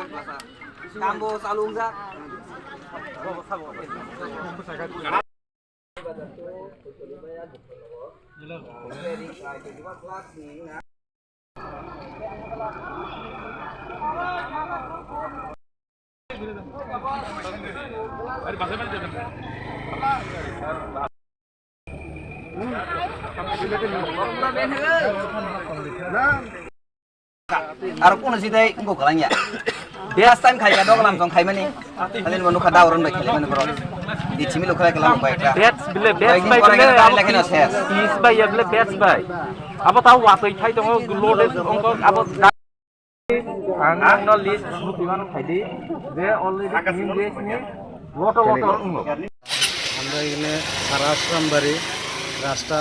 Kambo salung sak. Ar kono sidai engko galanya. Bias time khai dog lam jong khai mani. Alin manu khada oron bai khele mani bro. Di chimi lo khela kelam bai ta. Bets bile bets bai bile. Is bai ya bile bets bai. Abo tahu watoi khai dong loaded ongko abo ang no list bukiman khai di. They already in this ni loto ongko. আমরা এখানে সারা আশ্রমবাড়ি রাস্তা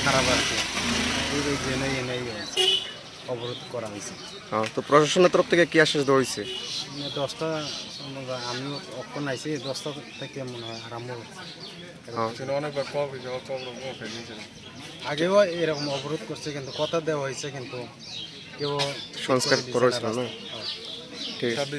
খারাপ আছে এই জন্য এনে অবরোধ করা হয়েছে। তো প্রশাসনের তরফ থেকে কি আশ্বাস দেওয়া হয়েছে? 10টা আমি অক্ষণ আইছি 10টা থেকে মনে হয় আরম্ভ হচ্ছে। আগেও এরকম অবরোধ করছে কিন্তু কথা দেওয়া হয়েছে কিন্তু কেউ সংস্কার করা হয়েছিল না। ঠিক আছে।